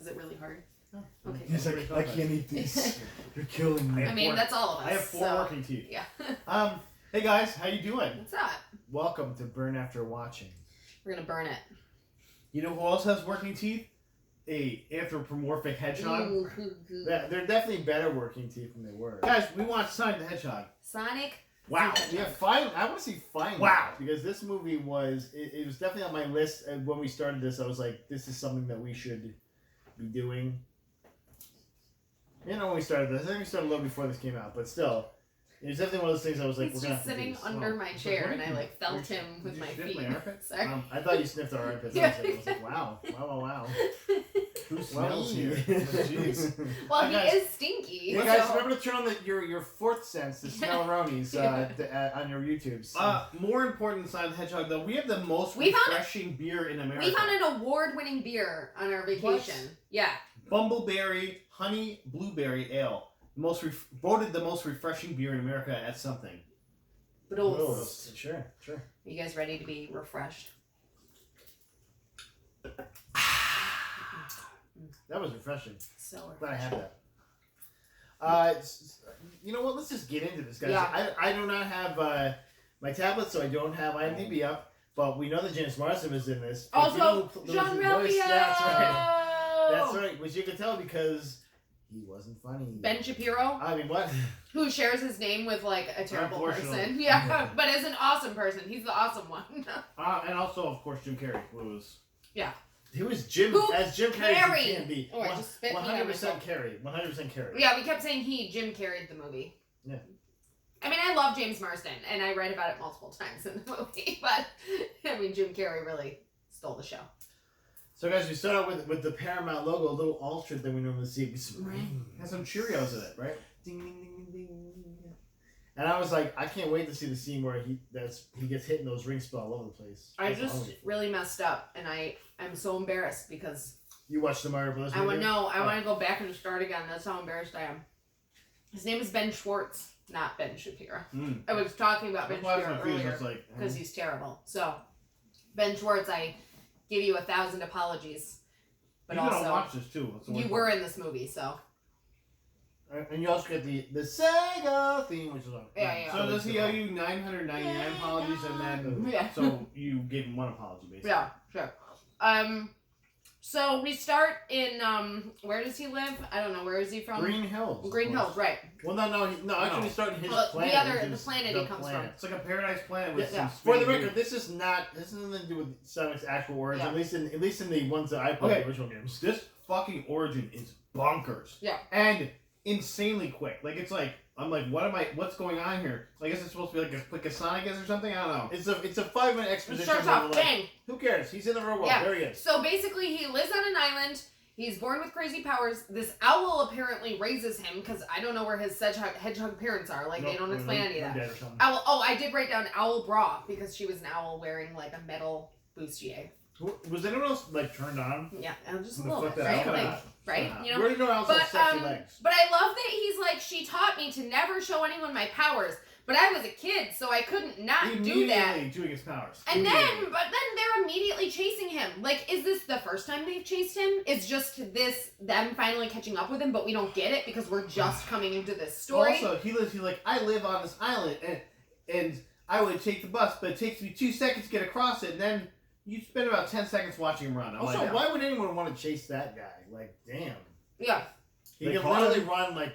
Is it really hard? Oh. Okay. He's like, I can't eat these. You're killing me. I mean, that's all of us. I have 4 working teeth. Yeah. Hey guys, how you doing? What's up? Welcome to Burn After Watching. We're gonna burn it. You know who else has working teeth? A anthropomorphic hedgehog. Ooh. They're definitely better working teeth than they were. Guys, we watched Sonic the Hedgehog. Sonic. Wow. the Yeah, Hedgehog. finally. I want to see finally. Wow. Because this movie was, it was definitely on my list. And when we started this, I was like, this is something that we should be doing. You know, when we started this, I think we started a little before this came out, but still, it was definitely one of those things I was like, He's we're going to just have to do sitting this. under my chair, What and did I you- like felt him with Did my you sniff feet. my armpit? Sorry. I thought you sniffed our armpits. I was like, wow. Who smells here? Jeez. Well, he Guys- is stinky. Yeah, guys, so- remember to turn on your fourth sense, the smell-ronies, on your YouTubes. More important than Sonic the Hedgehog, though, we have the most We found- refreshing beer in America. We found an award-winning beer on our vacation. What? Yeah. Bumbleberry Honey Blueberry Ale. Voted the most refreshing beer in America at something. But Oh, sure. Are you guys ready to be refreshed? That was refreshing. So Glad I refreshing. had that. You know what? Let's just get into this, guys. Yeah. I do not have my tablet, so I don't have IMDb up. But we know that James Marsden is in this. But Also, you know who Jean the voice- Ralphio! That's right. That's right. Which you can tell because he wasn't funny. Ben Shapiro, I mean, what? who shares his name with like a terrible Unfortunately. person. Yeah, but is an awesome person. He's the awesome one. And also, of course, Jim Carrey was... He was Jim Who as Jim Carrey carried? can be. Oh, I just spit me on 100% myself. carry. 100% carry. Yeah, we kept saying Jim carried the movie. Yeah. I mean, I love James Marsden, and I read about it multiple times in the movie, but, I mean, Jim Carrey really stole the show. So, guys, we start out with the Paramount logo, a little altered than we normally see. It's Has some Cheerios in it, right? ding, ding, ding, ding, ding. And I was like, I can't wait to see the scene where he gets hit and those rings spill all over the place. I That's just all we- really messed up, and I'm so embarrassed because You watched the Mario Bros. I movie? want to go back and start again. That's how embarrassed I am. His name is Ben Schwartz, not Ben Shapiro. Mm. I was talking about Ben That's why I was Shapiro confused. I earlier was like... because he's terrible. So, Ben Schwartz, I give you 1,000 apologies, but you don't also watch this, too. That's the you one were part. in this movie, so And you also get the Sega theme, which is on. Yeah. So does he owe you 999 apologies and then... yeah. So you gave him one apology, basically. Yeah, sure. So we start in where does he live? I don't know. Where is he from? Green Hills. of Green course. Hills, right? Well, actually, we start in his Well, planet. the planet he comes from. It's like a paradise planet with Yeah. some... For the spinning record, this has nothing to do with Sonic's actual origin. Yeah. At least in the ones that I played, Okay. the original games. This fucking origin is bonkers. Yeah. And insanely quick. Like, it's like, I'm like, what's going on here? I guess it's supposed to be like as quick as Sonic is or something? I don't know. It's a 5-minute It exposition. starts where off we're like, bang. who cares? He's in the real world. Yeah. There he is. So basically, he lives on an island. He's born with crazy powers. This owl apparently raises him because I don't know where his hedgehog parents are. Like, they don't explain any of that. Dead or something. Owl. Oh, I did write down owl bra because she was an owl wearing like a metal bustier. Was anyone else like turned on? Yeah, just a The little fuck bit, that right? owl Like, got. right? You know. Where do you know else has sexy legs? But I love that he's like, she taught me to never show anyone my powers. But I was a kid, so I couldn't not do that. Immediately doing his powers. And then they're immediately chasing him. Like, is this the first time they've chased him? It's just them finally catching up with him, but we don't get it because we're just coming into this story. Also, he's like, I live on this island, and I would take the bus, but it takes me 2 seconds to get across it, and then you spend about 10 seconds watching him run. I'm Also, like, why would anyone want to chase that guy? Like, damn. Yeah. He They can caught literally him. run like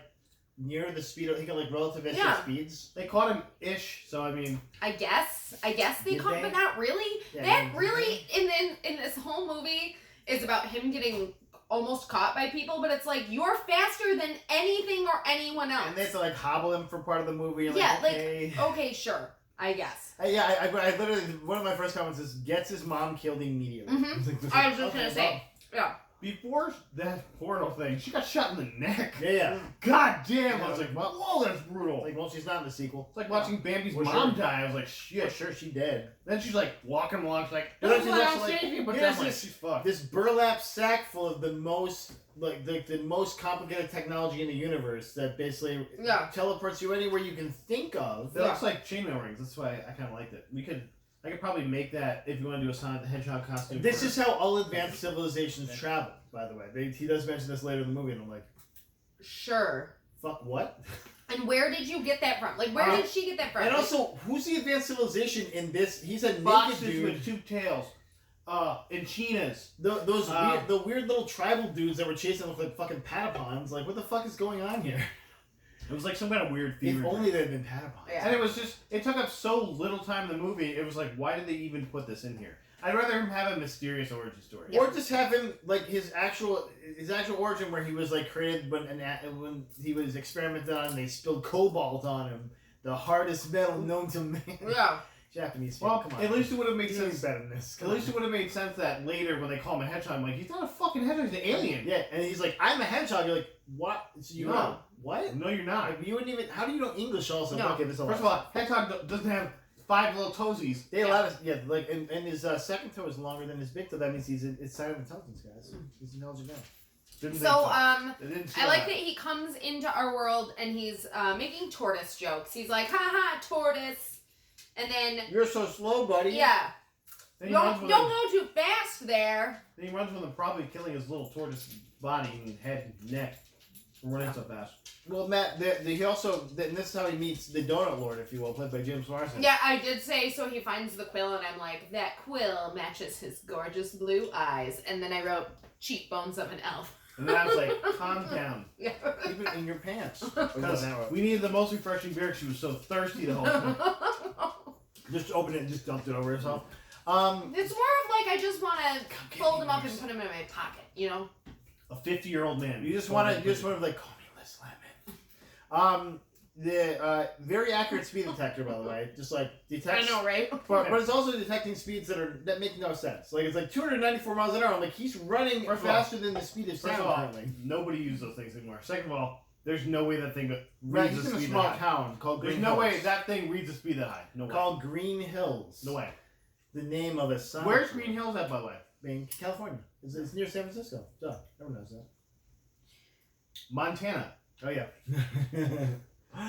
near the speed. He can like relativistic Yeah. speeds. They caught him ish, so I mean, I guess they Did caught, they? but not really. Yeah, That did really, in this whole movie, is about him getting almost caught by people, but it's like, you're faster than anything or anyone else. And they have to like hobble him for part of the movie. And, Yeah, okay. Okay, sure, I guess. I literally, one of my first comments is, gets his mom killed immediately. Mhm. I was just gonna say, yeah. before that portal thing, she got shot in the neck. Yeah. God damn! Yeah, I was like, well- whoa, that's brutal. Like, well, she's not in the sequel. It's like watching Bambi's Well, mom sure. die. I was like, Yeah, shit. sure, she dead. Then she's like walking along. She's like, But then "Oh, she's I'll also like, save you," but here's then like, this- she's fucked. This burlap sack full of the most complicated technology in the universe that basically Yeah. teleports you anywhere you can think of. It looks like chainmail rings. That's why I kind of liked it. I could probably make that if you want to do a Sonic the Hedgehog costume. This is how all advanced civilizations travel, by the way. He does mention this later in the movie, and I'm like, Sure. fuck, what? And where did you get that from? Like, where did she get that from? And also, who's the advanced civilization in this? He's a naked foxes dude. with two tails. And chinas. Those weird little tribal dudes that were chasing with like fucking patapons. Like, what the fuck is going on here? It was like some kind of weird fever. If only there had been patapons. Yeah. And it was just, it took up so little time in the movie, it was like, why did they even put this in here? I'd rather him have a mysterious origin story. Or just have him like his actual origin where he was like created when he was experimented on and they spilled cobalt on him, the hardest metal known to man. Yeah. Japanese. Well, come on. at least it would have made He's sense. better than this. At least it would have made sense that later when they call him a hedgehog, I'm like, he's not a fucking hedgehog, he's an alien. Yeah, and he's like, I'm a hedgehog. You're like, what? So you No. know what? No, you're not. Like, you wouldn't even. How do you know English? Also, No. okay, this First of all, hedgehog doesn't have 5 little toesies. they allowed us. Yeah, like, and his second toe is longer than his big toe. That means it's sign of intelligence, guys. He's an intelligent man. Didn't So, They didn't I show like that he comes into our world and he's making tortoise jokes. He's like, ha ha, tortoise. And then, You're so slow, buddy. yeah, Then he don't runs with go too fast there. Then he runs with him, probably killing his little tortoise body and head and neck from running so fast. Well, Matt, he also, and this is how he meets the Donut Lord, if you will, played by James Marsden. Yeah, I did say, so he finds the quill and I'm like, that quill matches his gorgeous blue eyes. And then I wrote, cheekbones of an elf. And then I was like, calm down. Yeah. Keep it in your pants. Because we needed the most refreshing beer because she was so thirsty the whole time. Just open it and just dumped it over yourself. It's more of like I just want to fold them up and put them in my pocket, you know? A 50-year-old man. You just want to, like, call me Liz Lemon. The very accurate speed detector, by the way, just like detects. I know, right? But it's also detecting speeds that make no sense. Like it's like 294 miles an hour. I'm like he's running faster than the speed of First sound. of all, Apparently, nobody uses those things anymore. Second of all, there's no way that thing right? reads He's the in a speed small that high. town called Green There's no Hills. way that thing reads the speed that high. No way. Called Green Hills. No way. The name of a song. Where's Green Hills at, by the way? In California. It's near San Francisco. Duh. Everyone knows that. Montana. Oh yeah.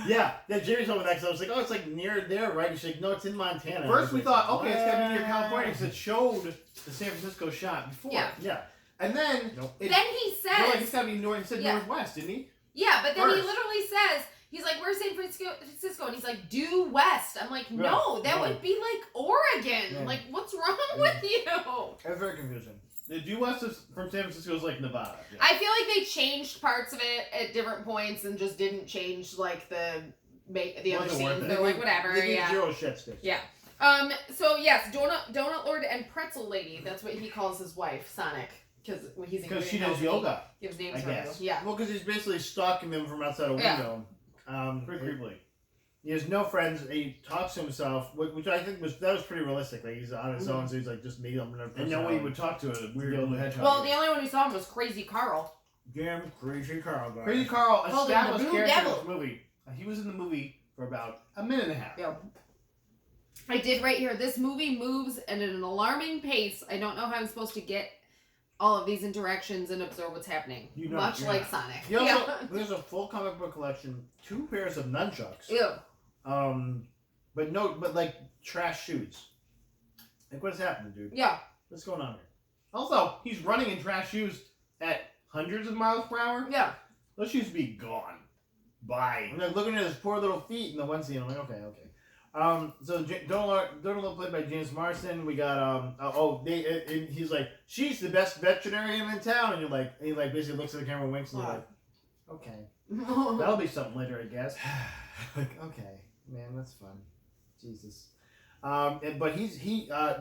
Yeah, Jamie told me that because I was like, oh, it's like near there, right? She's like, no, it's in Montana. First we like, thought, okay, it's gotta be near "What?" California because it showed the San Francisco shot before. Yeah. Yeah. And then Nope. it, Then he no, like, says, it's gotta be north. He said Yeah. northwest, didn't he? yeah, but then he First. literally says, he's like, where's San Francisco? And he's like, due west. I'm like, no, that no. would be like Oregon. Yeah. Like, what's wrong Yeah. with you? That's very confusing. The due west is from San Francisco is like Nevada. Yeah. I feel like they changed parts of it at different points and just didn't change like the other Wasn't worth scenes. it. They're like, whatever, They did yeah. zero shit sticks. Yeah. So yes, Donut Lord and Pretzel Lady. That's what he calls his wife, Sonic, because he's in Because she Green does Hills, yoga. he gives names I for her. guess. Yeah. Well, because he's basically stalking them from outside a Yeah. window. Pretty creepily. He has no friends. He talks to himself, which I think was pretty realistic. Like he's on his own, so he's like just me. I'm gonna. And no way he would talk to a weird little hedgehog. Well, the only one who saw him was Crazy Carl. Damn crazy Carl. Guy. Crazy Carl Called him the established Blue character in Devil. this movie. He was in the movie for about a minute and a half. Yeah. I did right here. This movie moves at an alarming pace. I don't know how I'm supposed to get all of these interactions and absorb what's happening. You know, Much yeah. like Sonic. He also, Yeah. there's a full comic book collection, 2 pairs of nunchucks. Ew. But like trash shoes. Like what's happening, dude? Yeah. What's going on here? Also, he's running in trash shoes at hundreds of miles per hour. Yeah. Those shoes be gone. Bye. I'm like looking at his poor little feet in the one scene. I'm like, okay. So Donald played by James Marsden. We got and he's like, she's the best veterinarian in town, and you're like, and he like basically looks at the camera and winks, and you're like, okay, That'll be something later, I guess. like okay, man, that's fun, Jesus. But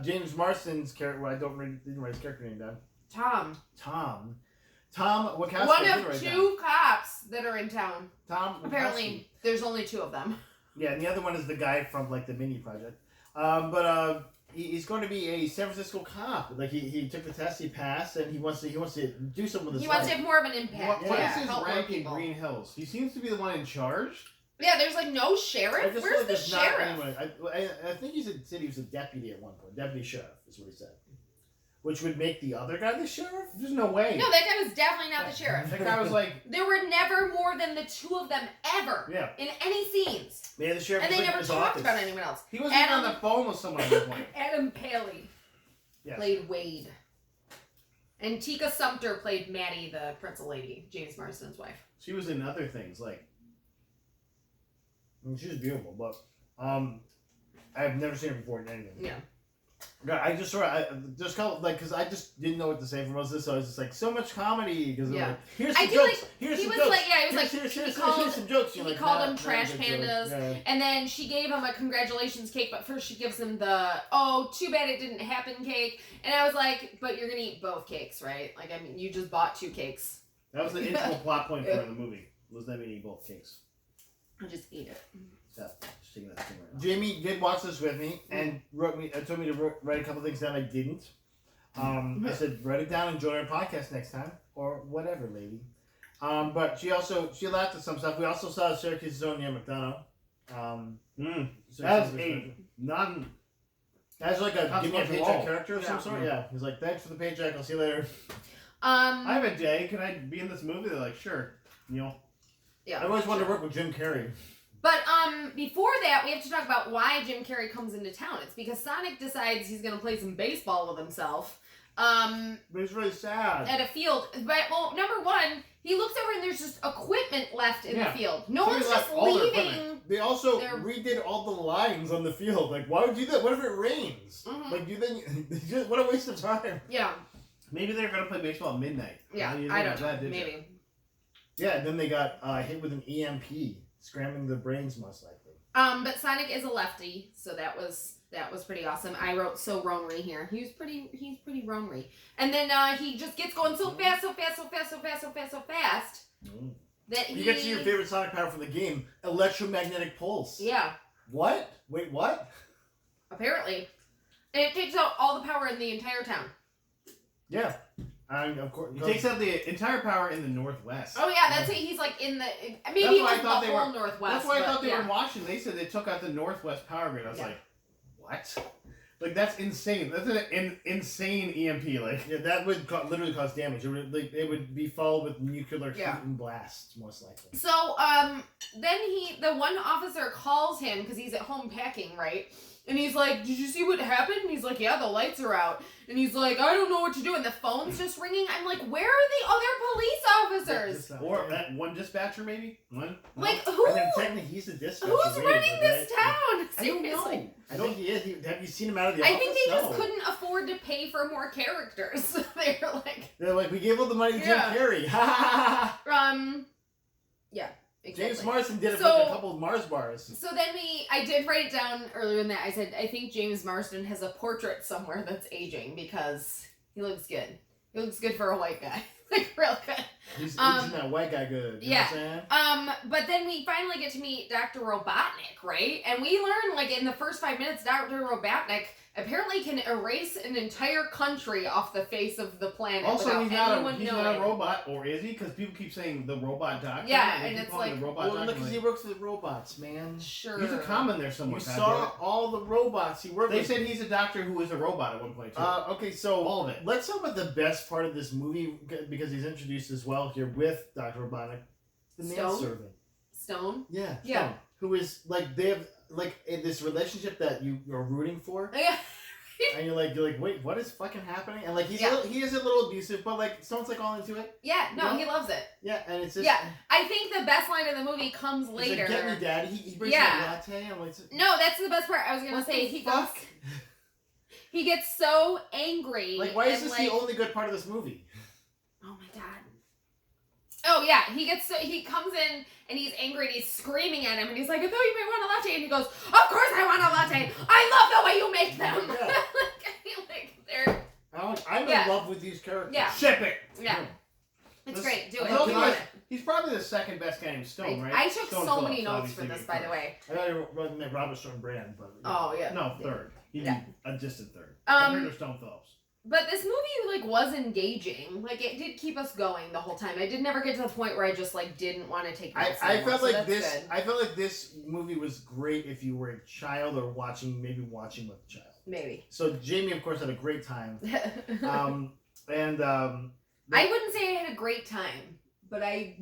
James Marsden's character. Well, didn't write his character name down. Tom. Tom Wachowski. One did of write 2 cops that are in town. down. Tom. Wachowski. Apparently, there's only 2 of them. Yeah, and the other one is the guy from like the Mini Project. He's going to be a San Francisco cop. Like he took the test, he passed, and he wants to do something with his He wants life. to have more of an impact. What yeah, is his help more rank in people. Green Hills? He seems to be the one in charge. Yeah, there's like no I sheriff. just feel Where's like the there's sheriff? Not anyone. I think said he was a deputy at one point. Deputy sheriff is what he said. which would make the other guy the sheriff? There's no way. No, that guy was definitely not the sheriff. That guy was like... There were never more than the two of them ever in any scenes. Yeah, the sheriff and they was never in his talked office. about anyone else. He wasn't even on the phone with someone at that point. Adam Paley played Wade. And Tika Sumpter played Maddie, the Principal Lady, James Marsden's wife. She was in other things, like... I mean, she was beautiful, but I've never seen her before in anything. Yeah. God, I just because I just didn't know what to say for most of this, so I was just like, so much comedy, because like, here's some jokes, here's some jokes. Some jokes. He called them trash pandas, and then she gave him a congratulations cake, but first she gives him the, oh, too bad it didn't happen cake, and I was like, but you're gonna eat both cakes, right? Like, I mean, you just bought 2 cakes. That was the integral plot point for the movie, was them eating both cakes. I just ate it. Yeah, just taking that thing right now. Jamie did watch this with me and told me to write a couple things down. I didn't. I said, write it down, enjoy our podcast next time, or whatever, lady. But she laughed at some stuff. We also saw Syracuse's own Neil McDonough. That's like a give me a paycheck character of some sort. Yeah, he's like, thanks for the paycheck. I'll see you later. I have a day. Can I be in this movie? They're like, sure. Neil. Yeah. I always wanted to work with Jim Carrey. But before that, we have to talk about why Jim Carrey comes into town. It's because Sonic decides he's going to play some baseball with himself. But it's really sad. At a field. But, well, number one, he looks over and there's just equipment left in the field. No one's just leaving. They also redid all the lines on the field. Like, why would you do that? What if it rains? Mm-hmm. Like, what a waste of time. Yeah. Maybe they're going to play baseball at midnight. Yeah, I don't know. Maybe. Yeah, and then they got hit with an EMP. Scrambling the brains, most likely. But Sonic is a lefty, so that was pretty awesome. I wrote so Ronry here. He's pretty Ronry. And then he just gets going so fast that you get to your favorite Sonic power from the game, electromagnetic pulse. Yeah. What? Wait, what? Apparently. And it takes out all the power in the entire town. Yeah. Of course, he takes out the entire power in the Northwest. Oh yeah, that's it. He's like in the maybe it was the whole Northwest. That's why I thought they were in Washington. They said they took out the Northwest power grid. I was like, what? Like that's insane. That's an insane EMP. Like that would literally cause damage. It would be followed with nuclear heat and blasts, most likely. So then the one officer calls him because he's at home packing, right? And he's like, did you see what happened? And he's like, yeah, the lights are out. And he's like, I don't know what to do. And the phone's just ringing. I'm like, where are the other police officers? Or that one dispatcher, maybe? One? Like, who? And then technically he's the dispatcher. Who's running this town? Seriously. I don't know. I think he is. Have you seen him out of the office? I think they just couldn't afford to pay for more characters. They're like, we gave all the money to Jim Carrey. Yeah. Exactly. James Marsden did it with a couple of Mars bars. So then I did write it down earlier in that. I said, I think James Marsden has a portrait somewhere that's aging because he looks good. He looks good for a white guy. Like, real good. He's that white guy good. You know what I'm saying? But then we finally get to meet Dr. Robotnik, right? And we learn, like, in the first 5 minutes, Dr. Robotnik apparently can erase an entire country off the face of the planet also, without he's not a robot, or is he? Because people keep saying the robot doctor. Yeah, and it's like, because he works with robots, man. Sure. He's a common there somewhere. You saw all the robots he worked with. They said he's a doctor who is a robot at one point, too. Okay, so all of it. Let's talk about the best part of this movie, because he's introduced as well here with Dr. Robotnik. The manservant. Stone? Yeah. Stone, who is, like, they have, like, this relationship that you're rooting for. Yeah. And you're like, wait, what is fucking happening? And like, he is a little abusive, but like, Stone's like all into it. Yeah, no, he loves it. Yeah, and it's just. Yeah, I think the best line of the movie comes later. He's like, get me, Daddy. He brings me a latte. I'm like, no, that's the best part. I was gonna say he gets so angry. Like, why is this the only good part of this movie? Oh my god. Oh yeah, he comes in and he's angry and he's screaming at him and he's like, I thought you might want a latte, and he goes, of course I want a latte. I love the way you make them. Yeah. I'm in love with these characters. Yeah. Ship it. Yeah. It's great. Do it. He's probably the second best guy named Stone, right? I took so many notes for this, by the way. I thought you wrote Robert Stone Brand, but. Oh yeah. No, third. He'd be a distant third. Compared to Stone Phillips. But this movie, like, was engaging. Like, it did keep us going the whole time. I did never get to the point where I just, like, didn't want to take notes I felt like this. Good. I felt like this movie was great if you were a child or watching with a child. Maybe. So Jamie, of course, had a great time. And I wouldn't say I had a great time, but I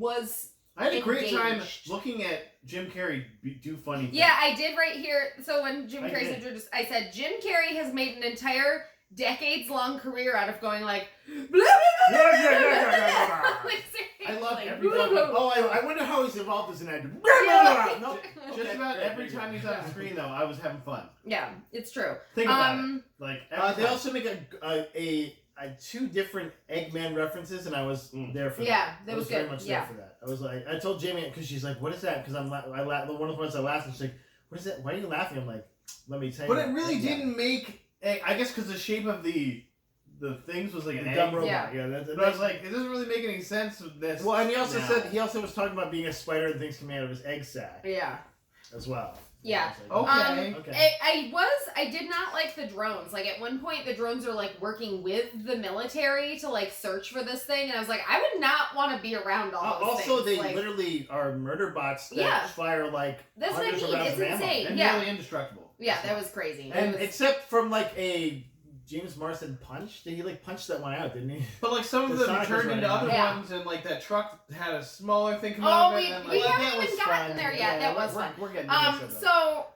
had a great time engaged. looking at Jim Carrey do funny things. Yeah, I did right here. So when Jim I Carrey's did. introduced, I said Jim Carrey has made an entire decades-long career out of going like, blah, blah, blah, blah, Yeah. blah, blah. Like, I love seriously. every time. Oh, I wonder how he's evolved as an actor. Yeah. No. Just about every time he's on the screen, though, I was having fun. Yeah, it's true. Think about it. Like They also make a 2 different Eggman references, and I was there for that. Yeah, that I was very good. much Yeah. there for that. I was like, I told Jamie because she's like, "What is that?" Because one of the ones I laughed, and she's like, "What is that? Why are you laughing?" I'm like, "Let me tell you." But it really Eggman. didn't make. I guess because the shape of the things was like an The egg. dumb robot. Yeah, But I was like, it doesn't really make any sense with this. well, and he also now. said he also was talking about being a spider and things coming out of his egg sac Yeah. as well. Yeah. I was like, Okay. Okay. I did not like the drones. Like at one point the drones are like working with the military to like search for this thing, and I was like, I would not want to be around all those Also, things. they like, literally are murder bots that Yeah. fire like that's what I hundreds of mean. rounds It's of ammo. insane. And Yeah. nearly indestructible. Yeah, that was crazy. And It was- except from like a James Marsden punch, he like punched that one out, didn't he? But like some of The them Sonic was turned into running other around. ones, and like that truck had a smaller thing come Oh, out of it. we- and, we like, haven't that even was gotten fun. there yet. That was fun. We're getting to this. So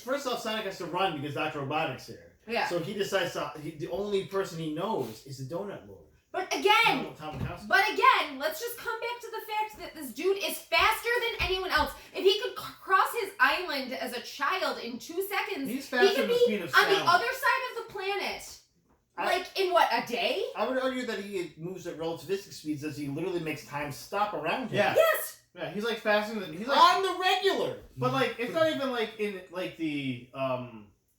First off, Sonic has to run because Dr. Robotnik's here. yeah. So he decides the only person he knows is the donut lord. But again, Tom Kowski. But again, let's just come back to the fact that this dude is faster than anyone else. If he could cross his island as a child in 2 seconds, He's he faster could than the be speed of on the sound. other side of the planet. Like in what, a day? I would argue that he moves at relativistic speeds as he literally makes time stop around him. Yeah. Yes. Yeah, he's like faster than he's like. On the regular. But like, it's not even like in like the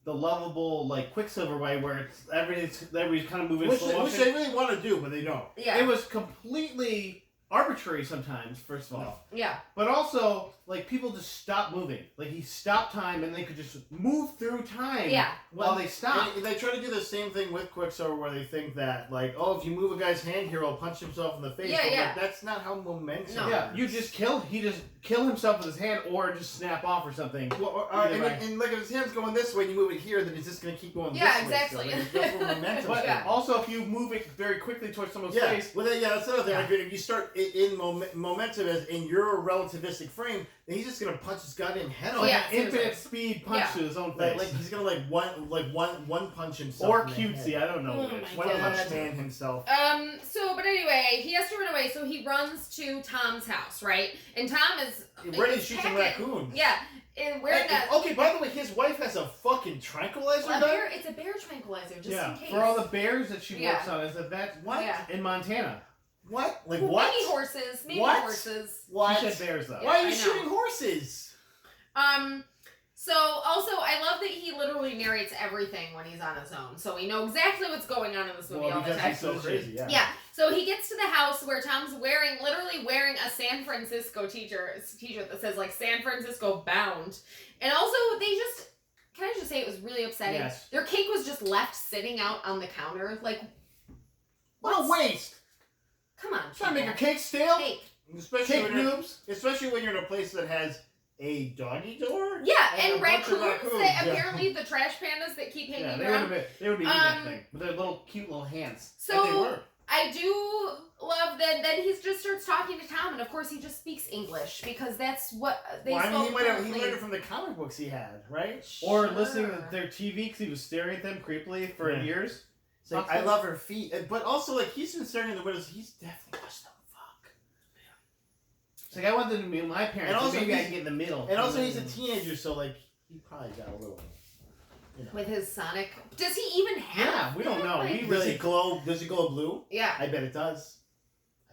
lovable like Quicksilver way where it's everybody's kind of moving Which slow they motion. really want to do, but they don't. Yeah. It was completely arbitrary sometimes. First of all, Yeah. but also like people just stop moving. Like he stopped time and they could just move through time. Yeah. While they stop. And they try to do the same thing with Quicksilver where they think that, like, oh, if you move a guy's hand here, he'll punch himself in the face. Yeah, But, yeah. like, that's not how momentum No. Yeah, works. he just kill himself with his hand or just snap off or something. Well, Either way. and like if his hand's going this way and you move it here, then it's just going to keep going Yeah, this exactly. way. So, like, that's where momentum But Yeah. also, if you move it very quickly towards someone's Yeah, face, well, that's another thing. Yeah. Like, if you start in momentum as in your relativistic frame, then he's just gonna punch his goddamn head Oh, off. yeah. infinite speed punch Yeah. to his own face. Like he's gonna one punch himself. or in the cutesy, head. I don't know Oh which. my One God. punch man himself. But anyway, he has to run away, so he runs to Tom's house, right? And Tom is Ready to he's shoot some packing. raccoons. Yeah. And wearing a Okay, by the way, his wife has a fucking tranquilizer gun. bear, it's a bear tranquilizer, just in case. For all the bears that she Yeah. works on, is that What? Yeah. in Montana? What? Like Well, what? Maybe horses. Maybe What? horses. What? She said bears though. Why are I you know. shooting horses? So also I love that he literally narrates everything when he's on his own. So we know exactly what's going on in this movie all the because time. he's so crazy. Yeah. Yeah. So he gets to the house where Tom's literally wearing a San Francisco t-shirt that says like San Francisco bound. And also can I just say it was really upsetting? Yes. Their cake was just left sitting out on the counter. Like, What a waste! come on. Trying to make your people. cake stale? Cake. Especially Cake when you're, noobs? especially when you're in a place that has a doggy door. Yeah, And and a bunch of raccoons raccoons, that yeah. apparently the trash pandas that keep Yeah, hanging they around. would be eating that Um, thing with their little cute little hands. And they So were. I do love that. Then he just starts talking to Tom, and of course he just speaks English because that's what they Well, I mean, spoke. he currently. learned it from the comic books he had, right? Or Sure. listening to their TV because he was staring at them creepily for Yeah. years. It's like, I love her feet, but also like he's been staring at the windows. He's definitely watched them fuck. It's like I want them to be my parents. And also so maybe I he's- can get in the middle. And also, he's a teenager, so like he probably got a little. with his Sonic. Does he even have? Yeah, we don't know. Like- We Does really it glow? Does it glow blue? Yeah. I bet it does.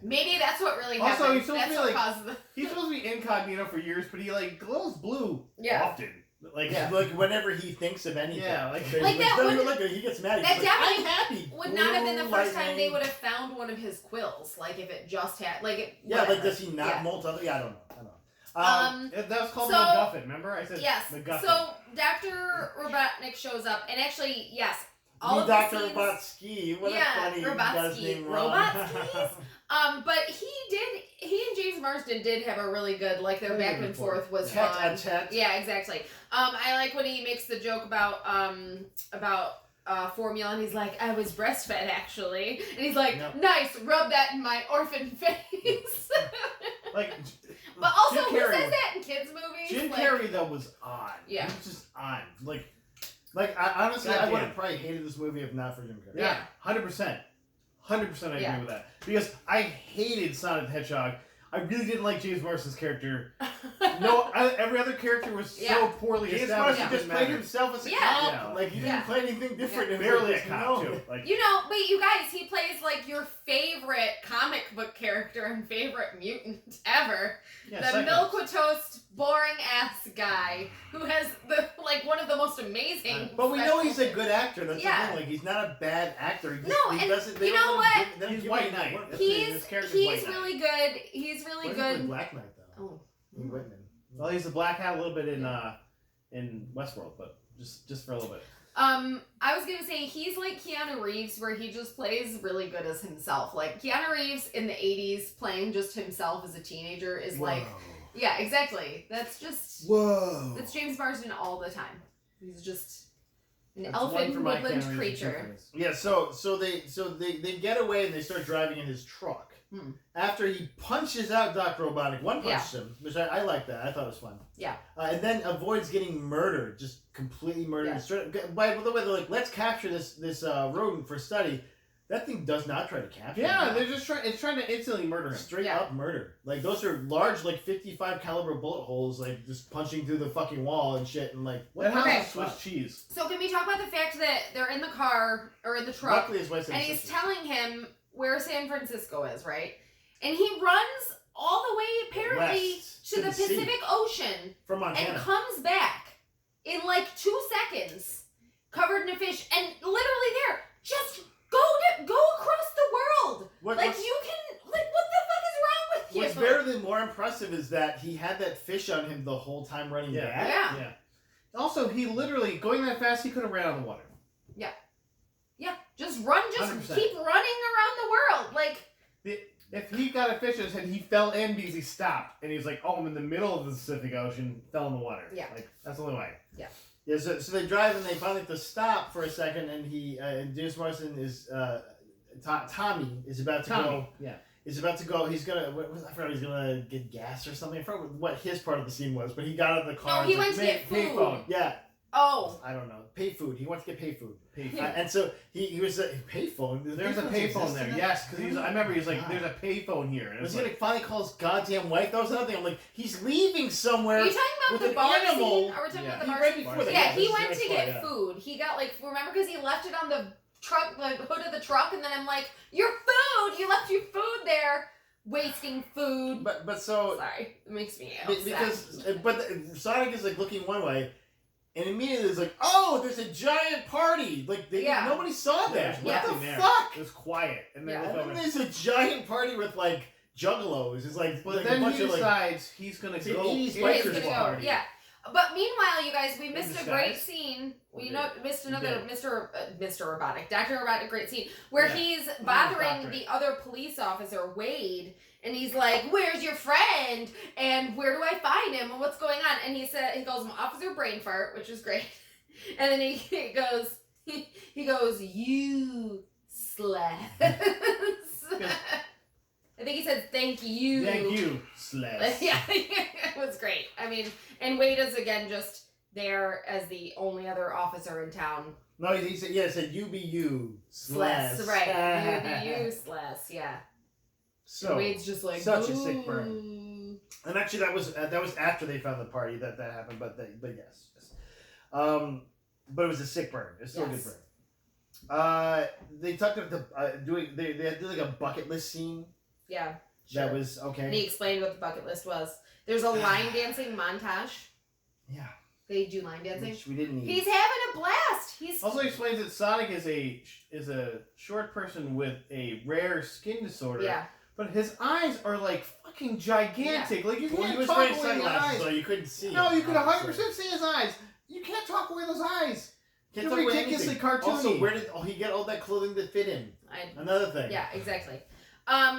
Maybe that's what really Also, happened. he's supposed to That's be, what like- caused the. He's supposed to be incognito for years, but he like glows blue Yeah. often. Like Like whenever he thinks of anything. Yeah, like- There's- Like that it's not even would- like he gets mad. He's that like, definitely I'm happy. Would not have been the Blue first time they lightning. would have found one of his quills. Like if it just had like. Yeah, like whatever. does he not Yeah. molt other? Yeah, I don't know. I don't know. that was called so- MacGuffin. Remember, I said Yes. MacGuffin. So Dr. Robotnik shows up, and actually, yes, all of Dr. the scenes. Robotsky. What Yeah, a funny got his Robotsky. name wrong. Robotsky's? But he and James Marsden did have a really good, like, their back and forth was Tete fun. a tete. Yeah, exactly. I like when he makes the joke about formula, and he's like, I was breastfed, actually. And he's like, nice, rub that in my orphan face. Like, but also, Jim who Carrey says that in kids' movies? Jim like, Carrey, though, was on. Yeah. He was just on. Like, I honestly, I Goddamn. would have probably hated this movie if not for Jim Carrey. Yeah, 100%. 100% I agree with that. Because I hated Sonic the Hedgehog. I really didn't like James Marsden's character. Every other character was so poorly James established. Marsden just played himself as a cop. Yeah. Like, he didn't play anything different. Yeah. It was Barely a like, cop, no. too. Like, You know, but you guys, he plays like your favorite comic book character and favorite mutant ever. yeah, The Milquetoast boring ass guy who has one of the most amazing. But we know he's a special- good actor. That's Yeah. the thing. Like, he's not a bad actor. He just, No, he and doesn't, they you don't know let him what? give- they don't He's give White him Knight. work. His character's He's White Knight. really good. He's really What if he played good. Black Knight, though? Oh. Lee Whitman. Well, he's the Black Hat a little bit in Westworld, but just for a little bit. I was gonna say he's like Keanu Reeves, where he just plays really good as himself. Like Keanu Reeves in the '80s playing just himself as a teenager is like, yeah, exactly. That's just that's James Marsden all the time. He's just an elfin woodland creature. Yeah, so they get away and they start driving in his truck. After he punches out Dr. Robotic, one punches him, which I like that. I thought it was fun. Yeah. And then avoids getting murdered, just completely murdered. Yeah. By the way, they're like, let's capture this rodent for study. That thing does not try to capture him. Yeah, they're just it's trying to instantly murder him. Straight up murder. Like, those are large, like, 55 caliber bullet holes, like, just punching through the fucking wall and shit, and like, what That the house fuck? is Swiss cheese. So can we talk about the fact that they're in the car or in the truck, Luckily, his wife said and he's sisters. telling him where San Francisco is, right? And he runs all the way apparently West, to to the the sea. Pacific Ocean From Montana. and comes back in like 2 seconds, covered in a fish, and literally there, just go across the world. What the fuck is wrong with you? What's barely more impressive is that he had that fish on him the whole time running back. Yeah. Also, he literally, going that fast, he could have ran out of the water. Yeah, just run, 100%. keep running around the world. Like, If he got a fish in his head, he fell in because he stopped. And he was like, oh, I'm in the middle of the Pacific Ocean, fell in the water. Yeah. Like, that's the only way. Yeah, so they drive and they finally have to stop for a second, and and James Marsden is, Tommy is about to go. Yeah. Is about to go. He's gonna. I forgot. He's gonna get gas or something. I forgot what his part of the scene was, but he got out of the car. no, he and went to get food. payphone. Yeah. Oh. I don't know. Pay food. He wants to get pay food. Payphone. And so he was payphone. There's a payphone there. Yes, because I remember he was like, "There's a payphone here." And Was it's he like, gonna finally call his goddamn wife? That was another thing. I'm like, he's leaving somewhere. Are you talking about with the an bar animal. scene? Are we talking about the He bar right scene? before that. Yeah, he this is went the to next get part, food. He got remember because he left it on the truck, the hood of the truck, and then I'm like, your food! You left your food there! Wasting food. But so Sorry, it makes me upset. because Sonic is like looking one way, and immediately it's like, oh, there's a giant party. Like nobody saw that. There's What nothing the there. fuck? It was quiet. And then, And then there's a giant party with like juggalos. It's like, but like then a bunch he of like decides he's gonna it's an go. 80s He's bikers gonna go. party. Yeah. But meanwhile, you guys, we missed a disguise? great scene. We missed another did. Mr. Robotic, Dr. Robotic, great scene where he's bothering the other police officer, Wade, and he's like, "Where's your friend? And where do I find him? And what's going on?" And he goes, "Officer Brain Fart," which is great. And then he goes, "You slaz." I think he said, "Thank you." Thank you, Slash. Yeah, it was great. I mean, and Wade is again just there as the only other officer in town. No, he said, he said, you be you, Sless, Sless. right. You, Sless, yeah. So, And Wade's just like, such a sick "Ooh." burn. And actually, that was after they found the party that happened. But yes. But it was a sick burn. It's still a good burn. They talked about they had like a bucket list scene. Yeah. That Sure. was okay. And he explained what the bucket list was. There's a line dancing montage. Yeah. They do line dancing. Which we didn't need. He's having a blast. He's Also explains that Sonic is a short person with a rare skin disorder. yeah. But his eyes are like fucking gigantic. Like you Well, he can't was talk wearing away those sunglasses, eyes. so you couldn't see. No, him. you could 100% see his eyes. You can't talk away those eyes. Can't They're talk about ridiculously anything. cartoony. Also, where did he get all that clothing that fit him? Another thing. Yeah, exactly.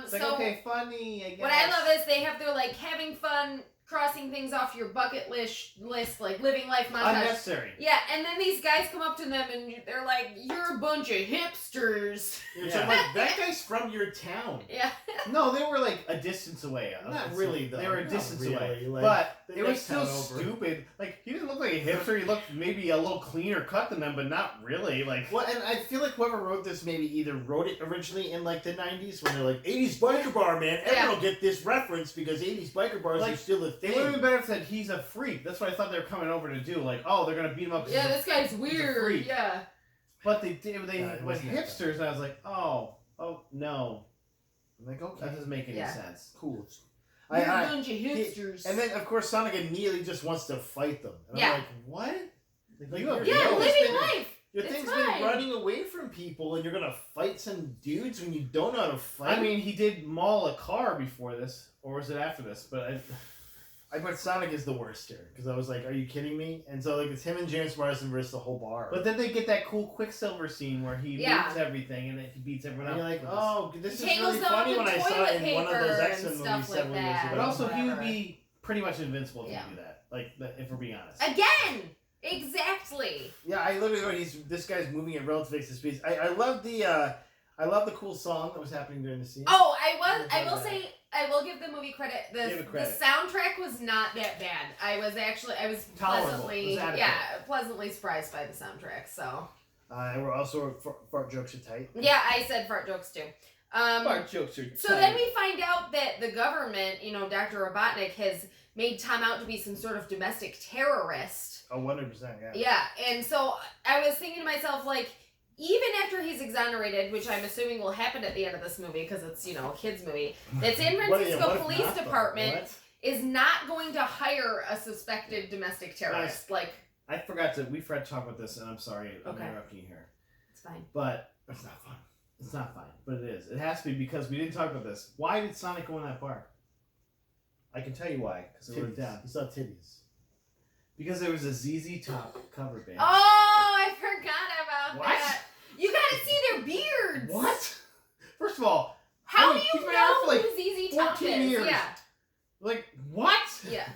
It's like, okay, funny, I guess. What I love is they have their, like, having fun, crossing things off your bucket list, like, living life montage. Unnecessary. Yeah, and then these guys come up to them and they're like, you're a bunch of hipsters. So I'm like, that guy's from your town. Yeah. No, they were like a distance away. Not really, though. They were a Not distance really, away. like, But the it was next still town over. stupid. Like, he didn't look like a hipster. He looked maybe a little cleaner cut than them, but not really. Like, Well, and I feel like whoever wrote this maybe either wrote it originally in like the 90s when they're like, 80s biker bar, man. Everyone will get this reference because 80s biker bars Like, are still a it thing. would have been better if said he's a freak. That's what I thought they were coming over to do. Like, oh, they're gonna beat him up. 'cause Yeah, he's this guy's a weird. freak. Yeah. But they did. Yeah, They it went wasn't that hipsters, and I was like, oh no, I'm like, okay, that doesn't make any sense. cool. You're a bunch of hipsters. And then, of course, Sonic immediately just wants to fight them. And Yeah. I'm like, what? Like, You have your yeah, no living life. Your It's thing's fine. been running away from people, and you're gonna fight some dudes when you don't know how to fight. I mean, he did maul a car before this, or was it after this? But I put Sonic is the worst here because I was like, "Are you kidding me?" And so like it's him and James Marsden versus the whole bar. But then they get that cool Quicksilver scene where he Yeah. moves everything and then he beats everyone and up. you're like, with "Oh, this is Tangles really them funny." in When I saw toilet it in one of those paper X-Men and movies stuff like several years that. ago. But also, he would Whatever. be pretty much invincible if Yeah. you do that. Like, if we're being honest. Again! Exactly. Yeah, I literally this guy's moving at relative speed. I love the cool song that was happening during the scene. Oh, I will say, I will give the movie credit. Give it credit. The soundtrack was not that bad. I was Tolerable. pleasantly, It was adequate. pleasantly surprised by the soundtrack. So, And we're also fart jokes are tight. yeah, I said fart jokes too. Fart jokes are So then we find out that the government, Dr. Robotnik has made Tom out to be some sort of domestic terrorist. Oh, 100%, yeah. Yeah, and so I was thinking to myself, like, even after he's exonerated, which I'm assuming will happen at the end of this movie because it's, a kid's movie, that San Francisco Police Department is not going to hire a suspected domestic terrorist. Like, I forgot to talk about this, and I'm sorry I'm interrupting you here. It's fine. But it's not fun. It's not fun, but it is. It has to be because we didn't talk about this. Why did Sonic go in that bar? I can tell you why, because I wrote it down. You saw titties. Because there was a ZZ Top cover band. Oh, I forgot about What? that. You gotta see their beards. What? First of all, How I mean, do he's you been out know for, like, who ZZ Top 14 is? years. Yeah. like, what? Yeah.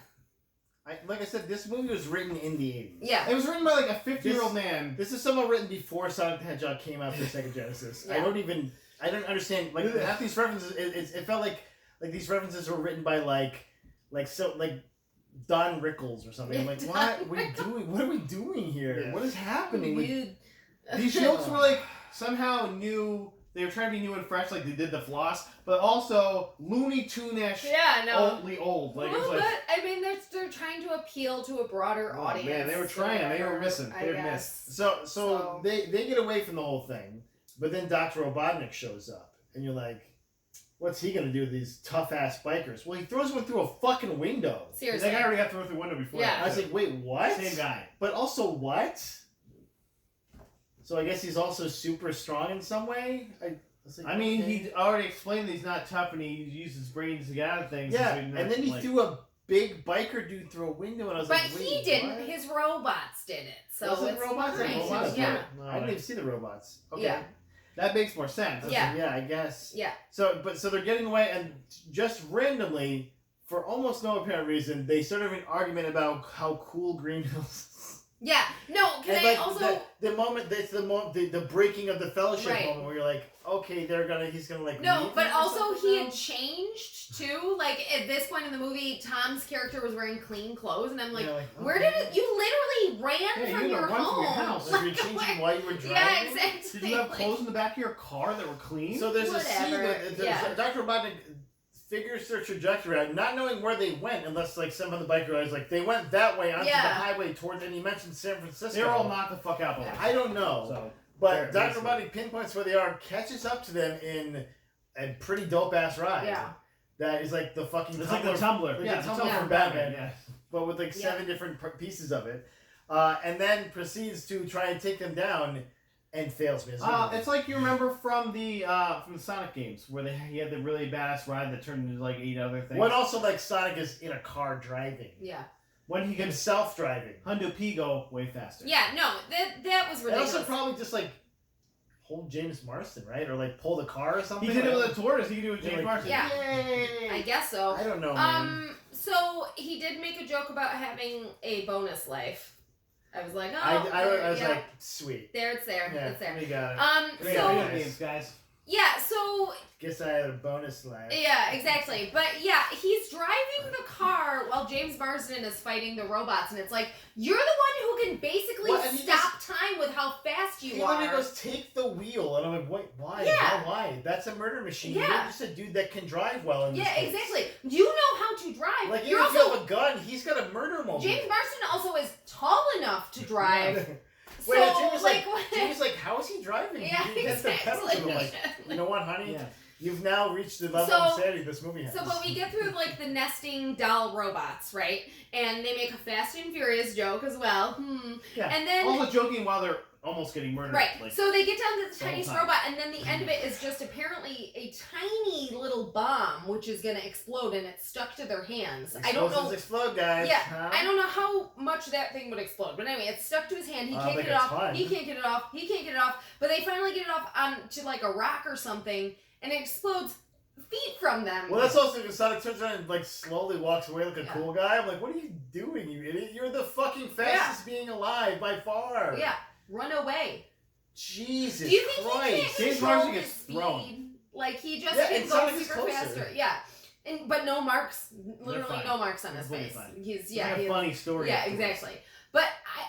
Like I said, this movie was written in the 80s. Yeah. It was written by like a 50-year-old man. This is someone written before Sonic the Hedgehog came out for Sega Genesis. Yeah. I don't understand. Like half these references, it felt like these references were written by like Don Rickles or something. I'm like, what are we doing? What are we doing here? Yeah. What is happening? These jokes were like somehow new. They were trying to be new and fresh, like they did the floss, but also Looney Tune-ish, Yeah, no. old. Like, A it's little like, bit. I mean, they're trying to appeal to a broader oh, audience. man, they were trying. They were missing. I They were guess. missed. So they get away from the whole thing, but then Dr. Robotnik shows up, and you're like, what's he gonna do with these tough ass bikers? Well, he throws one through a fucking window. Seriously. That guy already got thrown through the window before. Yeah. I was like, wait, what? Same guy. But also what? So I guess he's also super strong in some way. I mean, he already explained that he's not tough and he uses his brains to get out of things. Yeah, so he's not, and then he like, threw a big biker dude through a window, and I was But like, wait, he didn't. what? His robots did it. So Was it it's robots? fine. I didn't see the Yeah. robots. I didn't even see the robots. Okay. Yeah. That makes more sense. Yeah. Yeah, I guess. Yeah. So they're getting away, and just randomly, for almost no apparent reason, they start having an argument about how cool Green Hills is. Yeah. No, can And I like also... the moment that's the breaking of the fellowship Right. moment where you're like, okay, he's gonna like No, leave but him or also something he now? had changed too. Like at this point in the movie, Tom's character was wearing clean clothes, and I'm like, Yeah, where did it? You literally ran Yeah, from you your had to run from your home. house. Like, you're changing while you were driving. Yeah, exactly. Did you have Like, clothes in the back of your car that were clean? So there's a scene Whatever, that yeah. Dr. Robotnik figures their trajectory out, not knowing where they went, unless like some of the biker guys like they went that way onto Yeah. the highway towards, and he mentioned San Francisco. They're all knocked the fuck out. Yeah. I don't know, So, but fair, Dr. Robotnik pinpoints where they are, catches up to them in a pretty dope ass ride. Yeah. That is like the fucking it's like the tumbler. like Yeah, the the tumbler tumbler from from Batman. Batman. Yeah. but with like Yeah. 7 different pieces of it, and then proceeds to try and take them down, and fails miserably. It's like you remember from the Sonic games where he had the really badass ride that turned into like 8 other things. When also like Sonic is in a car driving, Yeah. When he can himself driving, Hundo P go way faster. Yeah. No, that was and ridiculous. also probably just like hold James Marsden, right? Or like pull the car or something. He did it Like, with a tortoise. He could do it with James like, Marsden. Yeah. Yay! I guess so. I don't know, man. So he did make a joke about having a bonus life. I was like, oh. I was like, sweet. There, it's there. Yeah, It's there. we got it. We So got video games, guys. yeah, so Guess I had a bonus life. yeah, exactly. But yeah, he's driving the car while James Marsden is fighting the robots, and it's like you're the one who can basically Well, and he stop time with how fast you He are. literally goes, take the wheel. And I'm like, wait, why? Yeah. Why? That's a murder machine. Yeah. You're just a dude that can drive well in this Yeah, case. exactly. You know how to drive. Like, You're even if you also have a gun, he's got a murder mobile. James Marsden also is tall enough to drive. So Wait, Jamie's what- Jamie's like, how is he driving? Yeah, He hits the pedals and I'm like, exactly. you know what, honey? Yeah. You've now reached the level So- of insanity this movie has. So, but we get through like the nesting doll robots, right? And they make a Fast and Furious joke as well. Yeah. And then Also joking while they're almost getting murdered. right, Like, so they get down to the the whole tiniest time. robot, and then the end of it is just apparently a tiny little bomb, which is gonna explode, and it's stuck to their hands. I don't Explosives know. explode, guys. Yeah, huh? I don't know how much that thing would explode, but anyway, it's stuck to his hand. He can't like get it a off. ton. He can't get it off. He can't get it off. But they finally get it off onto like a rock or something, and it explodes feet from them. Well, that's also because Sonic turns around and like slowly walks away like a Yeah. cool guy. I'm like, what are you doing, you idiot? You're the fucking fastest being alive by far. Yeah, run away. Jesus Do you think Christ. he can't James control Marsden his gets speed? thrown. Like he just Yeah, can and go Sonic is super closer. faster. Yeah, but no marks. Literally fine. no marks on his Completely face. fine. He's It's yeah. like a he- funny story. Yeah, afterwards. exactly. But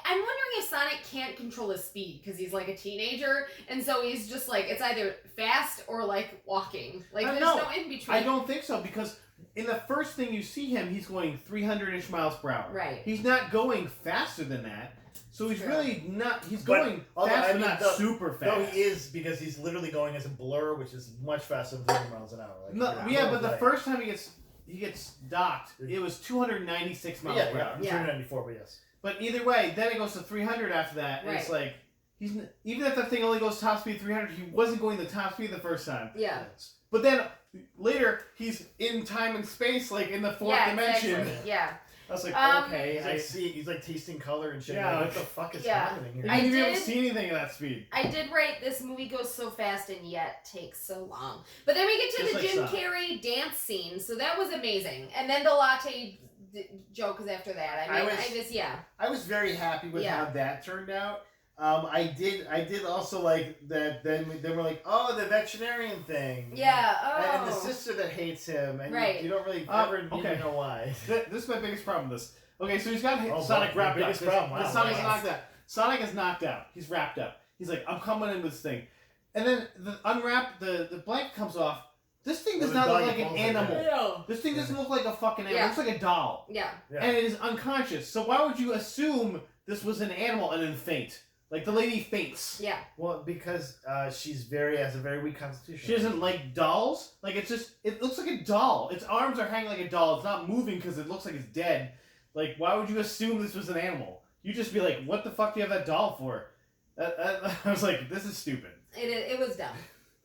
I'm wondering if Sonic can't control his speed because he's like a teenager, and so he's just like it's either fast or like walking. Like there's No, no in between. I don't think so because in the first thing you see him, he's going 300-ish miles per hour. Right. He's not going faster than that. So he's True. really not. He's But, going although, fast, I but mean, not though- super No, fast. he is because he's literally going as a blur, which is much faster than 30 miles an hour. Like, No, you're yeah, but the like- first time he gets docked, it was 296 miles per Yeah, hour. I'm Yeah. 294, but yes. But either way, then it goes to 300 after that, and it's like even if the thing only goes top speed 300, he wasn't going the top speed the first time. Yeah. But then later, he's in time and space, like in the fourth Yeah, dimension. exactly. Yeah. I was like, okay, He's like tasting color and shit. Yeah, Like, what the fuck is yeah. happening here? you I didn't even did- see anything at that speed. I did write this movie goes so fast and yet takes so long. But then we get to Just the like Jim Sonic. Carrey dance scene, so that was amazing. And then the latte joke is after that. I mean, I was very happy with Yeah. how that turned out. I did also like that. Then we're like, oh, the veterinarian thing. Yeah. Oh. And the sister that hates him, and Right. you don't really Oh, ever need okay. to know why. This is my biggest problem with this. Okay, so he's got Oh, Sonic wow, wrapped your up. biggest problem, wow. Sonic's Yes. knocked out. Sonic is knocked out. He's wrapped up. He's like, I'm coming in with this thing. And then the blanket comes off. This thing does The not look doggy like an falls animal. like No. This thing doesn't look like a fucking animal. Yeah. It looks like a doll. Yeah. Yeah. And it is unconscious. So why would you assume this was an animal and then faint? Like the lady faints. Yeah. Well, because she has a very weak constitution. She doesn't like dolls. Like it looks like a doll. Its arms are hanging like a doll. It's not moving because it looks like it's dead. Like why would you assume this was an animal? You just be like, what the fuck do you have that doll for? I was like, this is stupid. It was dumb.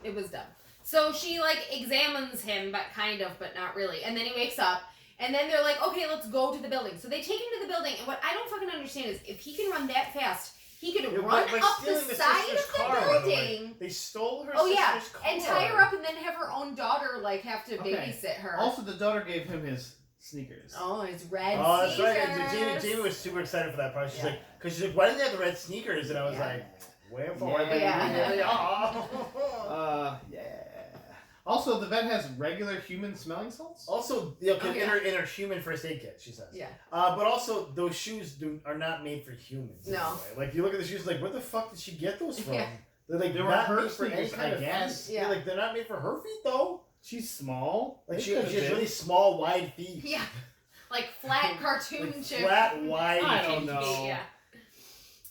It was dumb. So she like examines him, but not really. And then he wakes up, and then they're like, okay, let's go to the building. So they take him to the building, and what I don't fucking understand is if he can run that fast, he could Yeah, run by up the stealing the side sister's of the car, by the way. building. They stole her Oh yeah, sister's car. and tie her up, and then have her own daughter like have to Okay. babysit her. Also, the daughter gave him his sneakers. Oh, it's red. Oh, that's right. sneakers. And Jamie was super excited for that part. She's Yeah. like, because she's like, why did they have the red sneakers? And I was Yeah. like, wherefore? Yeah. Yeah. Also, the vet has regular human smelling salts. Also, yeah, Oh, yeah. in her human first aid kit, she says. Yeah. But also, those shoes are not made for humans. No. Anyway. Like, you look at the shoes, like, where the fuck did she get those from? Yeah. They're like, They were not her made for any sneakers, kind I of guess. feet. Yeah. Like, they're not made for her feet, though. She's small. Like, They she could've has been. really small, wide feet. Yeah. Like flat cartoon Like shit. flat, wide I don't feet. know. Yeah.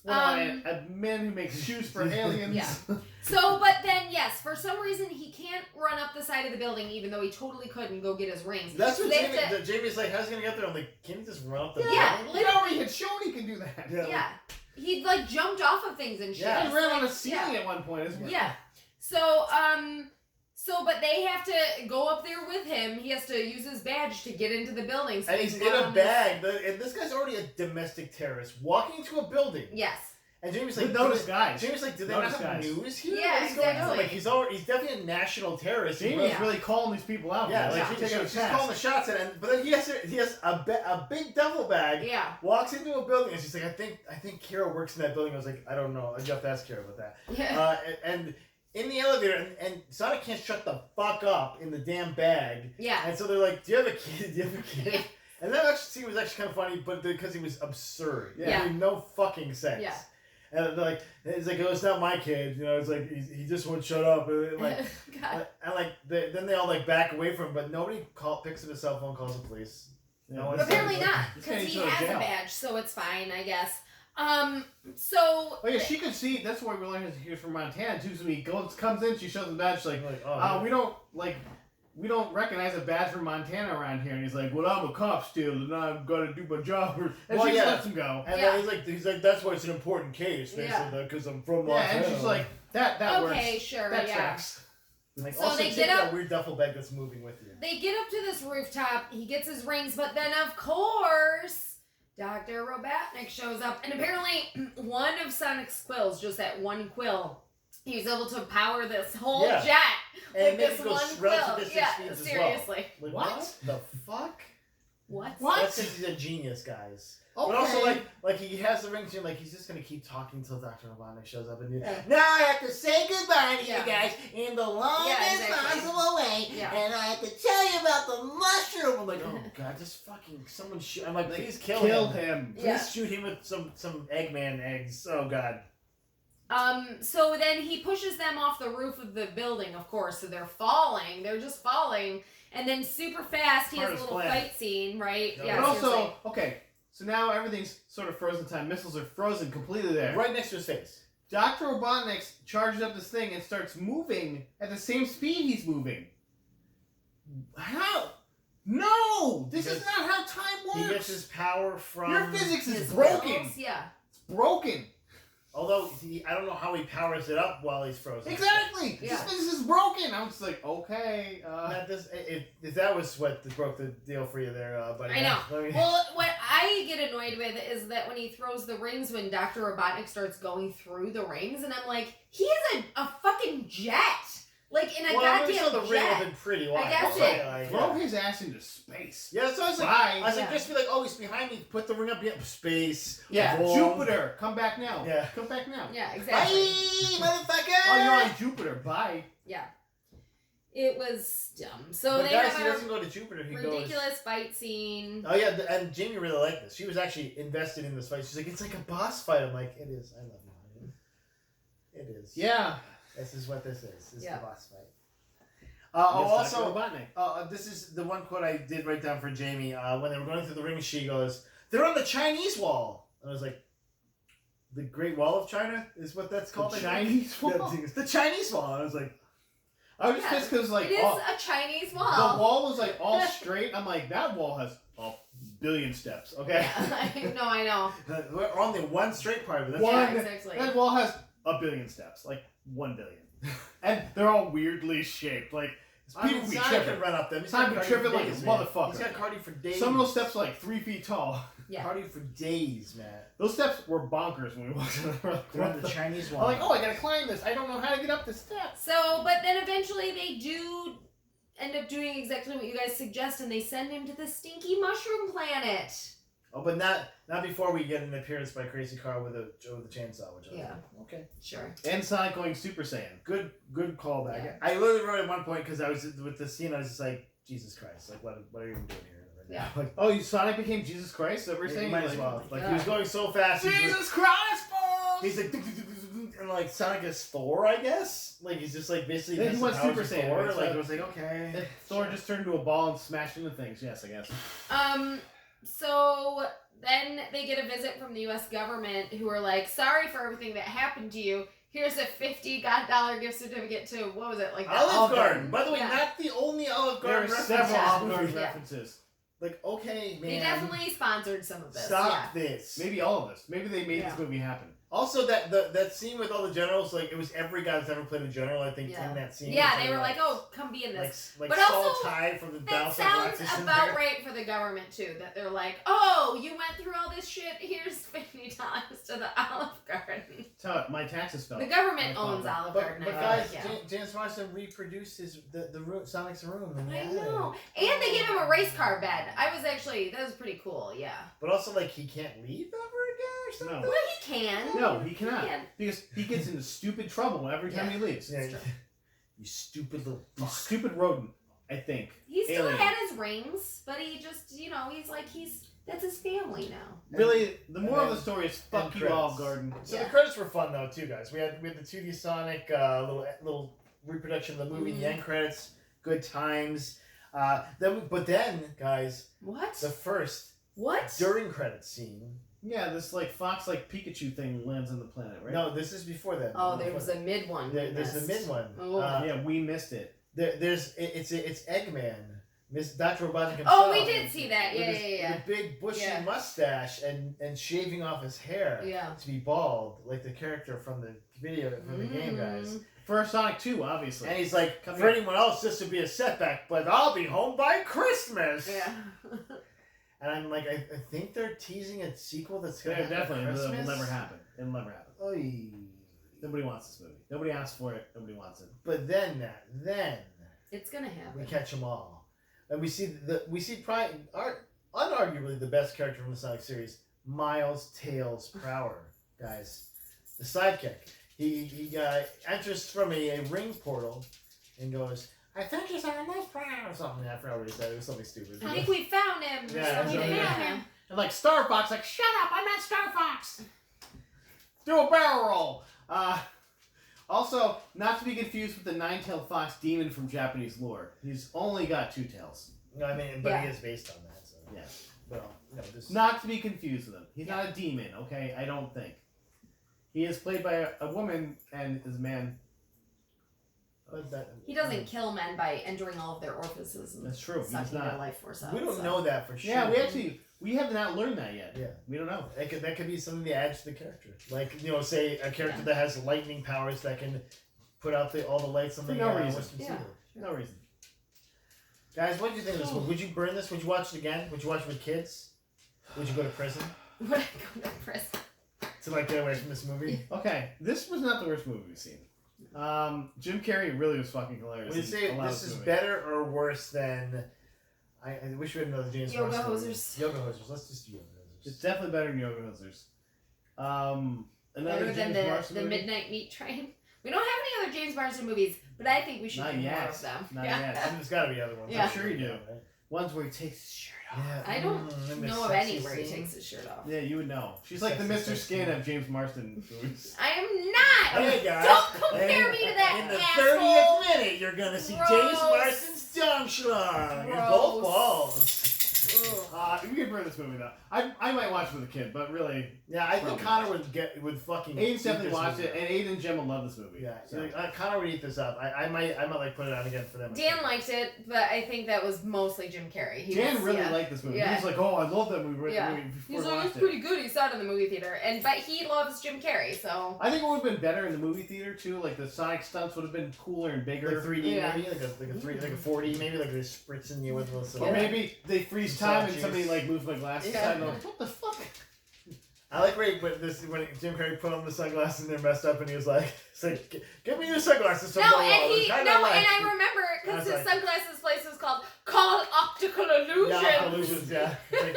Well, a man who makes shoes for aliens. Yeah. So, but then, yes, for some reason, he can't run up the side of the building, even though he totally could and go get his rings. That's So what they have to- Jamie's like, how's he gonna get there? I'm like, can he just run up the Yeah, building? He already had shown he can do that. Yeah. He, like, jumped off of things and shit. Yeah. He It's ran like- on a ceiling yeah. at one point. Yeah. So, but they have to go up there with him. He has to use his badge to get into the building. So And he he's can in go a on this- bag. And this guy's already a domestic terrorist walking into a building. Yes. And Jamie's like, notice guys. Jamie's like, do they Notice not have guys. news here? Yeah, What's going on? exactly. Like he's definitely a national terrorist. Jamie's really calling these people out. Yeah, like, she's calling the shots, but then he has a big duffel bag. Yeah. Walks into a building and she's like, I think Kira works in that building. I was like, I don't know. You have to ask Kira about that. Yeah. And in the elevator, and Sonic can't shut the fuck up in the damn bag. Yeah. And so they're like, do you have a kid? Do you have a kid? Yeah. And that scene was actually kind of funny, but because he was absurd. Yeah. It made no fucking sense. Yeah. And they're like, it's like, oh, it's not my kid. You know, it's like, he just won't shut up. And like, God. and like, then they all like back away from him, but nobody picks up his cell phone, calls the police. Yeah. No one Apparently says, not, This guy because needs he to go to has a jail. badge, so it's fine, I guess. So. Oh yeah, she could see. That's why we learned he was from Montana too. So he comes in, she shows him the badge. She's like, we don't recognize a badge from Montana around here. And he's like, well, I'm a cop still, and I've got to do my job. And she just lets him go. And then he's like, that's why it's an important case. Because I'm from Montana. Yeah, and she's like, that works. Okay, sure, that yeah. tracks. Like, So also they take get up- that weird duffel bag that's moving with you. They get up to this rooftop. He gets his rings, but then, of course, Dr. Robotnik shows up. And apparently, one of Sonic's quills, just that one quill, he was able to power this whole jet And with make this it go one relative quill. distance Yeah, speeds as seriously. Like, What? the fuck? What? That's because he's a genius, guys. Okay. But also, like he has the rings, and like he's just gonna keep talking until Dr. Robotnik shows up, and Yeah. now I have to say goodbye to Yeah. you guys in the longest exactly. possible way, Yeah. and I have to tell you about the mushroom. I'm like, oh god, just fucking someone shoot! I'm like, please kill him. Please Yeah. shoot him with some Eggman eggs. Oh god. So then he pushes them off the roof of the building, of course, so they're falling. They're just falling. And then super fast, he has a Hardest little plan. fight scene, right? No, Yeah, But also, seriously. okay, so now everything's sort of frozen time. Missiles are frozen completely there. Right next to his face. Dr. Robotnik charges up this thing and starts moving at the same speed he's moving. How? No! This is not how time works! He gets his power from Your physics is His broken! wheels, yeah. It's broken! Although I don't know how he powers it up while he's frozen. Exactly! Yeah. This physics is broken! I was like, okay, If that was what broke the deal for you there, buddy. I know. Let me- Well, what I get annoyed with is that when he throws the rings, when Dr. Robotnik starts going through the rings, and I'm like, he is a fucking jet! Like, in a I'm sure goddamn the ring would jet. have been pretty wide. guess Also, it. like, throw his ass into space. Yeah, so I was like, Bye. Yeah. just be like, oh, he's behind me. Put the ring up, space. Yeah, boom. Jupiter, come back now. Yeah. Come back now. Yeah, Bye, exactly. motherfucker. Oh, you're on Jupiter. Bye. Yeah. It was dumb. So But they guys, he have doesn't go to Jupiter. He a goes. ridiculous fight scene. Oh yeah, and Jamie really liked this. She was actually invested in this fight. She's like, it's like a boss fight. I'm like, it is. I love you, honey. It is. Yeah. This is what this is. This is Yeah. the boss fight. Yes, Also, Dr. Robotnik. this is the one quote I did write down for Jamie. When they were going through the ring, she goes, "They're on the Chinese wall." And I was like, "The Great Wall of China is what that's called." The I think? Chinese wall? Yeah, the Chinese wall. And I was like, I was just pissed because like it is a Chinese wall. the wall was like all straight. I'm like, that wall has a billion steps. Okay. Yeah, I know. we're on the one straight part of it. That's One- Yeah, right. exactly. That wall has a billion steps, like 1 billion, and they're all weirdly shaped. Like people be Sonic tripping. could run up them. He's Sonic got be cardio tripping for like days, a man. motherfucker. He's got cardio for days. Some of those steps are like 3 feet tall. Yeah. Cardio for days, man. Those steps were bonkers when we walked in the room. They're on the Chinese I'm wall. like, oh, I gotta climb this. I don't know how to get up the steps. So, but then eventually they do end up doing exactly what you guys suggest, and they send him to the stinky mushroom planet. Oh, but not before we get an appearance by Crazy Car with a chainsaw, which I was Yeah. like, okay. Sure. And Sonic going Super Saiyan. Good callback. Yeah. I literally wrote at one point because I was with the scene. I was just like, Jesus Christ! Like, what are you even doing here? Right now? Yeah. Like, Oh, Sonic became Jesus Christ? So we're you saying might like, as well. my Like he was God. going so fast. Jesus Christ, balls! He's like, and like Sonic is Thor, I guess. Like he's just like basically. Then he has went the powers Super of Saiyan, Thor. right? Like So- it was like okay. Thor just turned into a ball and smashed into things. Yes, I guess. So then they get a visit from the U.S. government, who are like, "Sorry for everything that happened to you. Here's a $50 gift certificate to what was it like? the Olive Garden. By the way, Yeah. not the only Olive There Garden were reference. several in this Olive Garden movie. Yeah. references. Like okay, man. They definitely sponsored some of this. Stop this. Maybe all of this. Maybe they made Yeah. this movie happen. Also, that scene with all the generals, like, it was every guy that's ever played a general, I think, in that scene. Yeah, they were like, oh, come be in this. Like but Saul also, Tye from the that Battlestar sounds Galactica about there. right for the government, too. That they're like, oh, you went through all this shit, here's $50 to the Olive Garden. So my taxes fell. The government owns Olive Garden. But I guys, think, yeah. James Marsden reproduced the room, Sonic's room. I know. And they gave him a race car bed. That was pretty cool, yeah. But also, like, he can't leave ever again or something? No. Well, he can. No, he cannot. Because he gets into stupid trouble every time he leaves. Yeah, you stupid little You fuck. stupid rodent, I think. He still Alien. had his rings, but he just, he's like, that's his family now. Really, the moral of then- the story is fuck you, credits. Olive Garden. So Yeah. the credits were fun though too, guys. We had the 2D Sonic little reproduction of the movie, the end credits, good times. Then guys, What? the first What? during credits scene. Yeah, this like Fox like Pikachu thing lands on the planet, right? No, this is before that. Oh, there was a mid one. There's the mid one. Oh. Yeah, we missed it. It's Eggman, Dr. Robotnik himself. Oh, we did see that. Yeah, yeah. With a big bushy Yeah. mustache and shaving off his hair Yeah. to be bald, like the character from the game, guys. For Sonic 2, obviously. And he's like, Come for here. anyone else, this would be a setback, but I'll be home by Christmas. Yeah. And I'm like, I think they're teasing a sequel that's Yeah, gonna happen definitely. at It will Christmas. never happen. It'll never happen. Oy. Nobody wants this movie. Nobody asked for it. Nobody wants it. But then It's gonna happen. we catch them all, and we see probably unarguably the best character from the Sonic series, Miles Tails Prower, guys, the sidekick. He enters from a ring portal, and goes, I think he's on this planet or something. I forgot what he said. It was something stupid. I think we found him. Yeah, we so- found yeah. him. And like Star Fox, like, shut up, I'm not Star Fox! Do a barrel roll! Also, not to be confused with the nine-tailed fox demon from Japanese lore. He's only got two tails. No, I mean, but Yeah. he is based on that. So Yeah. well, no, this. Not to be confused with him. He's not a demon, okay? I don't think. He is played by a woman and is a man. He doesn't kill men by entering all of their orifices and That's true. He's sucking their not. life force out. We don't so. know that for sure. Yeah, we have not learned that yet. Yeah. We don't know. That could be something to add to the character. Like, say a character that has lightning powers that can put out all the lights on For the no reason. Western Yeah. Seaboard. No reason. Guys, what did you think of this one? Would you burn this? Would you watch it again? Would you watch it with kids? Would you go to prison Would I go to prison? to get away from this movie? Okay, this was not the worst movie we've seen. Jim Carrey really was fucking hilarious. Would you in say a lot of this is movie. better or worse than? I wish we had another James Yoga Marsden movie. Hosers. Yoga Hosers. Let's just do Yoga It's Hosers. definitely better than Yoga Hosers. Another Better than James Marsden the movie? Midnight Meat Train. We don't have any other James Marsden movies, but I think we should Not do more yet. of them. Not yeah. yet. There's got to be other ones. Yeah. I'm sure you do. Yeah. Ones where he takes his shirt off. Yeah. I don't them know of sexy any where he scenes. takes his shirt off. Yeah, you would know. She's like the Sexy, Mr. sexy. Skin of James Marsden movies. I am not! Hey guys, Don't compare me to that In the asshole. 30th minute, you're gonna see Gross. James Marsden's dung schlong in both Gross. balls. Ugh. We could burn this movie though. I might watch it with a kid, but really, Yeah, I think Probably. Connor would fucking. Aiden's eat definitely this watched movie it, and Aiden and Gemma love this movie. Yeah, so. Connor would eat this up. I might put it on again for them. Dan liked it, but I think that was mostly Jim Carrey. He Dan was, really yeah. liked this movie. Yeah. He was like, "Oh, I love that movie." Yeah. Before He's we like, watched it's it. pretty good. He saw it in the movie theater, but he loves Jim Carrey, so I think it would have been better in the movie theater too. Like the Sonic stunts would have been cooler and bigger. Like 3D Yeah. maybe, like a 4D maybe, like they're spritzing you with those. Or maybe they freeze Some time and juice. somebody like moves my glasses Yeah. aside and I'm like, what the fuck? I like when Jim Carrey put on the sunglasses and they're messed up and he was like, "Give me your sunglasses." no, and I remember because I was his like- sunglasses place was called Optical Illusions. Yeah, illusions. Yeah. Like,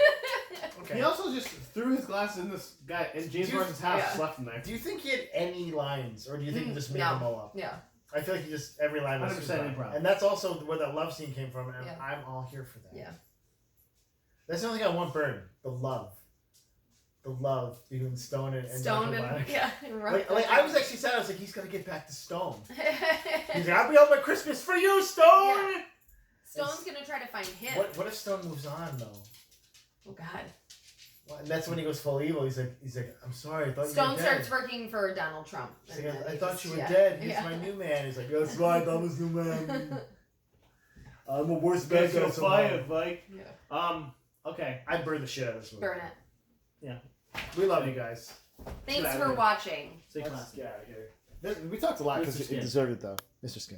okay. He also just threw his glasses in this guy in James Dude, Marsden's house, yeah. left him there. Do you think he had any lines, or do you think he just made No. them all up? Yeah. I feel like he just every line was 100% improv. and that's also where that love scene came from, and Yeah. I'm all here for that. Yeah. That's the only thing I want burned. The love between Stone and Stone Dr. and Black. yeah. Like I was actually sad. I was like, he's gotta get back to Stone. He's like, I'll be home at Christmas for you, Stone. Yeah. Stone's gonna try to find him. What if Stone moves on though? Oh God. Well, and that's when he goes full evil. He's like, I'm sorry. I thought Stone you were starts dead. working for Donald Trump. He's and like, then I he thought just- you were yeah. dead. He's Yeah. my new man. He's like, that's right. That was new man. I'm a worse bad That's guy your somehow. fire, Mike. Yeah. Okay. I'd burn the shit out of this movie. Burn it. We love you guys. Thanks Get out of for here. watching. Stay Let's classy. get out of here. We talked a lot because Mr. it Skin. deserved it, though. Mr. Skin.